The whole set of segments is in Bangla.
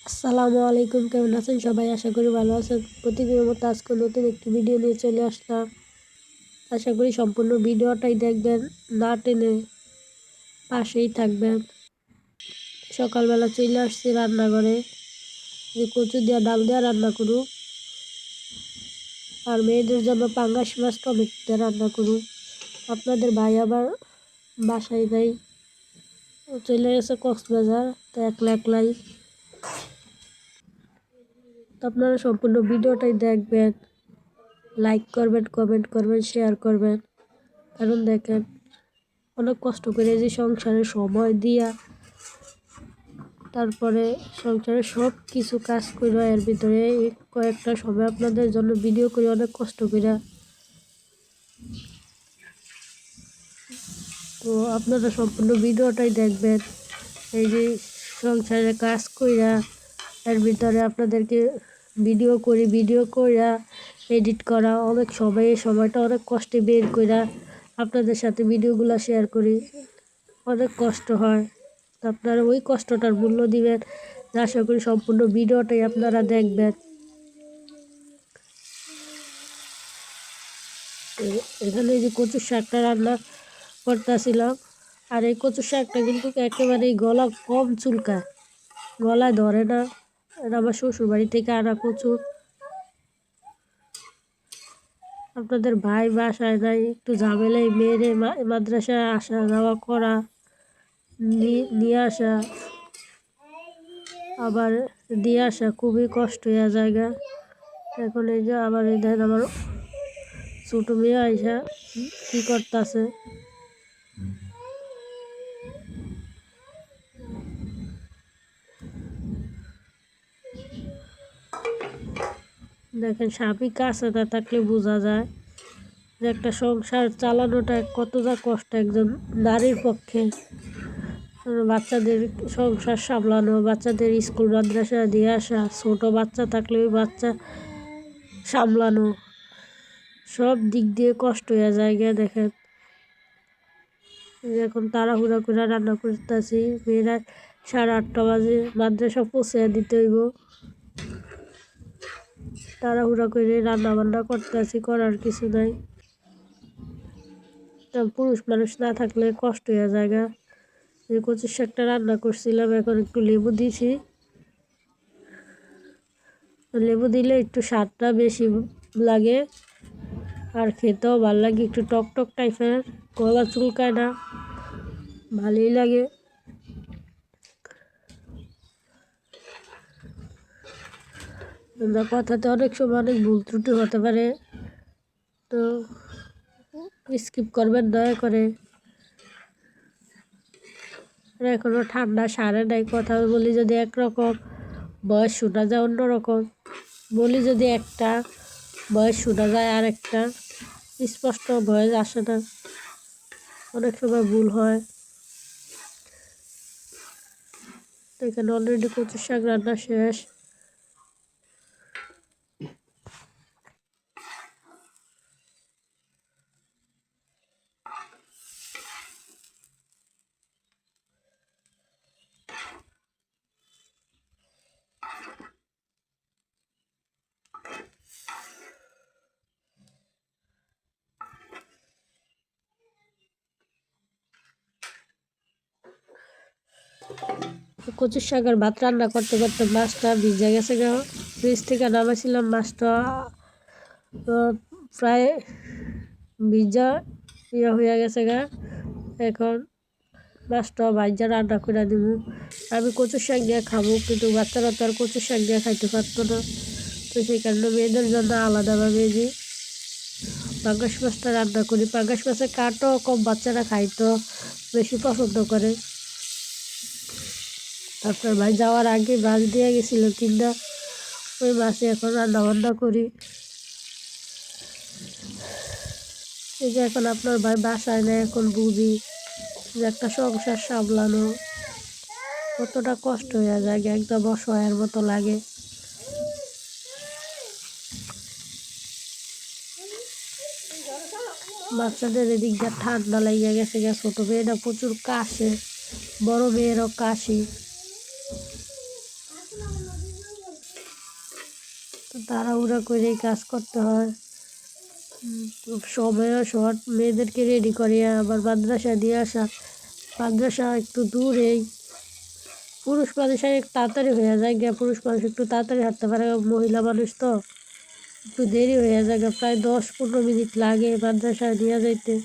আসসালামু আলাইকুম, কেমন আছেন সবাই? আশা করি ভালো আছেন। প্রতিদিনের মতো আজকে নতুন একটি ভিডিও নিয়ে চলে আসলাম। আশা করি সম্পূর্ণ ভিডিওটাই দেখবেন, না টেনে পাশেই থাকবেন। সকালবেলা চলে আসছি রান্নাঘরে, যে কচু দিয়ে ডাল দিয়ে রান্না করুন, আর মেয়েদের জন্য পাঙ্গাস মাছ টমেটো দিয়ে রান্না করুন। আপনাদের ভাই আবার বাসায় নেই, চলে গেছে কক্সবাজার, তো একলাই। তো আপনারা সম্পূর্ণ ভিডিওটাই দেখবেন, লাইক করবেন, কমেন্ট করবেন, শেয়ার করবেন। কারণ দেখেন, অনেক কষ্ট করে যে সংসারে সময় দিয়া, তারপরে সংসারে সব কিছু কাজ করে, এর ভিতরে কয়েকটা সময় আপনাদের জন্য ভিডিও করে অনেক কষ্ট করে। তো আপনারা সম্পূর্ণ ভিডিওটাই দেখবেন। এই যে সংসারে কাজ কইরা, এর ভিতরে আপনাদেরকে ভিডিও কইরা এডিট করা অনেক সময়, এই সময়টা অনেক কষ্টে বের কইরা আপনাদের সাথে ভিডিওগুলো শেয়ার করি। অনেক কষ্ট হয়, আপনারা ওই কষ্টটার মূল্য দিবেন। আশা করি সম্পূর্ণ ভিডিওটাই আপনারা দেখবেন। এখানে যে কচুর শাকটা রান্না করতেছিলাম, আর এই কচুর শাকটা কিন্তু একেবারেই গলা কম চুলকায়, গলায় ধরে না। এটা আমার শ্বশুরবাড়ি থেকে আনা কচু। আপনাদের ভাই বাসায় নাই, একটু ঝামেলায় মেয়েরে মাদ্রাসায় আসা যাওয়া করা, নিয়ে আসা আবার দিয়ে আসা খুবই কষ্ট হয়ে জায়গা। এখন এই যে আবার এই দেখেন আমার ছোটো মেয়ে আইসা কি করতেছে। দেখেন, স্বামী কাছে না থাকলে বোঝা যায় যে একটা সংসার চালানোটা কতটা কষ্ট একজন নারীর পক্ষে। বাচ্চাদের সংসার সামলানো, বাচ্চাদের স্কুল মাদ্রাসা দিয়ে আসা, ছোট বাচ্চা থাকলে ওই বাচ্চা সামলানো, সব দিক দিয়ে কষ্ট হয়ে যায়। দেখেন, এখন তাড়াহুড়া করে রান্না করতেছি। মেয়েরা 8:30 বাজে মাদ্রাসা পৌঁছে দিতে হইব, তাড়াহুড়া করে রান্না বান্না করতেছি, করার কিছু নাই। পুরুষ মানুষ না থাকলে কষ্ট হয়ে যায়। যে কচুর শাকটা রান্না করছিলাম, এখন একটু লেবু দিয়েছি। লেবু দিলে একটু স্বাদটা বেশি লাগে, আর খেতেও ভালো লাগে, একটু টক টক টাইপের, গলা চুলকায় না, ভালোই লাগে। কথাতে অনেক সময় অনেক ভুল ত্রুটি হতে পারে, তো স্কিপ করবেন দয়া করে। এখনও ঠান্ডা সারে নাই, কথা বলি যদি একরকম, বয়স শোনা যায় অন্যরকম, বলি যদি একটা, বয়স শোনা যায় আর একটা, স্পষ্ট ভয়েস আসে না, অনেক সময় ভুল হয়। তো এখানে অলরেডি কচুর শাক রান্না শেষ। কচুর শাক আর ভাত রান্না করতে করতে মাছটা ভিজে গেছে গা, ফ্রিজ থেকে নামাইছিলাম, মাছটা প্রায় ভিজা হয়ে গেছে গা। এখন মাছটা ভাজা রান্না করে দিব। আমি কচুর শাক দিয়ে খাবো, কিন্তু বাচ্চারা তো আর কচুর শাক দিয়ে খাইতে পারতো না, তো সেই কারণে মেয়েদের জন্য আলাদাভাবে যে পাঙ্গাস মাছটা রান্না করি। পাঙ্গাস মাছের কাঠও কম বাচ্চারা খাইতো বেশি পছন্দ করে। তারপর ভাই যাওয়ার আগে মাছ দিয়ে গেছিল 3টা, ওই মাছে এখন রান্না বান্না করি। এই যে এখন আপনার ভাই বাসায় নেয়, এখন বুঝি যে একটা সংসার সামলানো কতটা কষ্ট হয়ে যায়, একদম অসহায়ের মতো লাগে। বাচ্চাদের এদিক দিয়ে ঠান্ডা লেগে গেছে, ছোটো মেয়েরা প্রচুর কাশে, বড় মেয়েরও কাশি। তাড়াহুড়া করেই কাজ করতে হয়। সময়ও শর্ট, মেয়েদেরকে রেডি করিয়া আবার মাদ্রাসা দিয়ে আসা। মাদ্রাসা একটু দূরেই, পুরুষ মানুষের একটু তাড়াতাড়ি হয়ে যায় গিয়া, পুরুষ মানুষ একটু তাড়াতাড়ি হাঁটতে পারে, মহিলা মানুষ তো একটু দেরি হয়ে যায়, প্রায় 10-15 মিনিট লাগে মাদ্রাসায় নিয়ে যাইতে।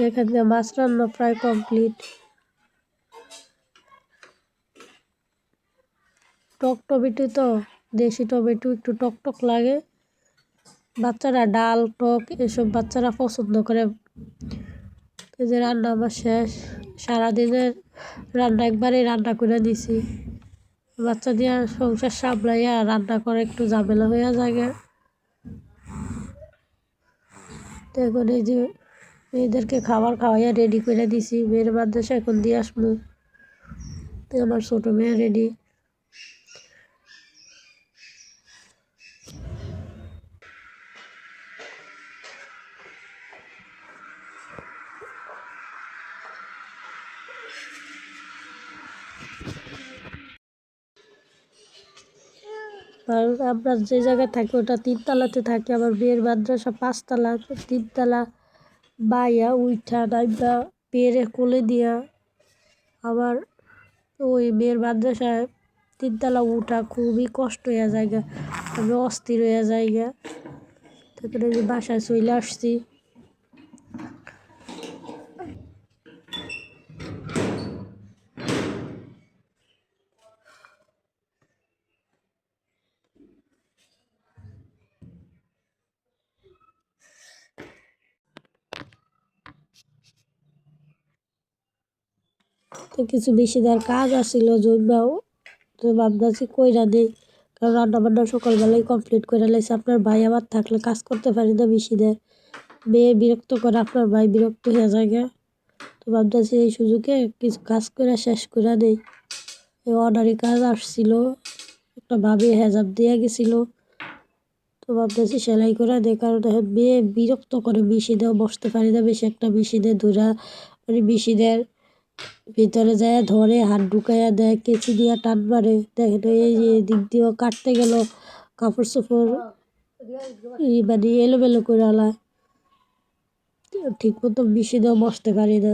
এখানে মাছ রান্না প্রায় কমপ্লিট। টক টমেটো তো, দেশি টমেটো একটু টক টক লাগে। বাচ্চারা ডাল টক এসব বাচ্চারা পছন্দ করে। এই যে রান্না আমার শেষ, সারাদিনের রান্না একবারে রান্না করে দিছি। বাচ্চা দিয়ে সংসার সামলাইয়া রান্না করে একটু ঝামেলা হয়ে যায়। তো এখন এই যে মেয়েদেরকে খাবার খাওয়াইয়া রেডি করে দিছি, মেয়ের মাদ্রাসা এখন দিয়ে আসবো। তো আমার ছোটো মেয়ে রেডি। আর আমরা যে জায়গায় থাকি ওটা 3 তলাতে থাকি, আমার মেয়ের মাদ্রাসা 5 তলা। 3 তলা বাইয়া উঠা নাইবা মেয়েরে কোলে দিয়া আবার ওই মেয়ের মাদ্রাসায় 3 তলা উঠা খুবই কষ্ট হয়ে যায়। আমি অস্থির হয়ে যাই। তারপরে যে বাসায় চলে আসছি। তো কিছু বেশি দেওয়ার কাজ আসছিল জন্যও তো ভাবতেছি কইরা নেই, কারণ রান্না বান্না সকালবেলায় কমপ্লিট করে লাইছে। আপনার ভাই আবার থাকলে কাজ করতে পারি না বেশি দেয়, মেয়ে বিরক্ত করে, আপনার ভাই বিরক্ত হয়ে যায়। তো ভাবতেছি এই সুযোগে কিছু কাজ করে শেষ করে নেই। এই অর্ডারি কাজ আসছিল, একটা ভাবি হেজাব দিয়ে গেছিলো। তো ভাবতেছি সেলাই করে দেয়, কারণ এখন মেয়ে বিরক্ত করে, মেশিনেও বসতে পারি না বেশি একটা, মেশিনে ধরা মানে মেশিনের ভিতরে যায় ধরে হাত ঢুকাইয়া দেয়, কেচি দিয়া টান মারে। দেখেন এই যে দিক দিয়েও কাটতে গেল কাপড় চোপড় মানে এলোমেলো করে আলায়, ঠিক মতো মেশিনেও বসতে পারি না।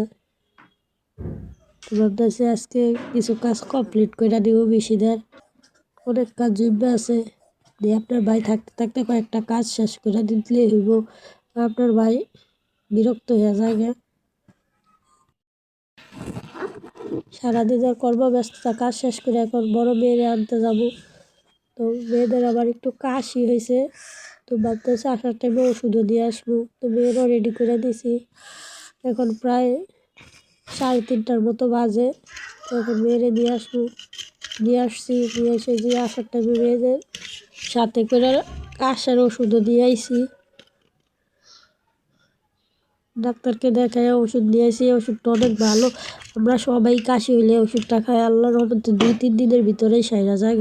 তো ভাবতেছি আজকে কিছু কাজ কমপ্লিট করে দিব মেশিনের, অনেক কাজ জমে আছে। দিয়ে আপনার ভাই থাকতে থাকতে কয়েকটা কাজ শেষ করে দিলে হইব, আপনার ভাই বিরক্ত হয়ে যায়। সারাদিনের কর্মব্যস্ততা কাজ শেষ করে এখন বড় মেয়েরে আনতে যাব। তো মেয়েদের আবার একটু কাশি হয়েছে, তো ভাবতেছি আসার টাইমে ওষুধও দিয়ে আসবো। তো মেয়েরও রেডি করে দিছি। এখন প্রায় 3:30টার মতো বাজে। তো এখন মেয়েরে নিয়ে আসবো, নিয়ে আসছি। নিয়ে এসে যে আসার টাইমে মেয়েদের সাথে করে কাশার ওষুধও দিয়ে আইছি। ডাক্তারকে দেখায় ওষুধ নিয়ে আসি, ওষুধটা অনেক ভালো। আমরা সবাই কাশি হইলে ওষুধটা খাই, আল্লাহর রহমতে 2-3 দিনের ভিতরেই সাইরা যায়।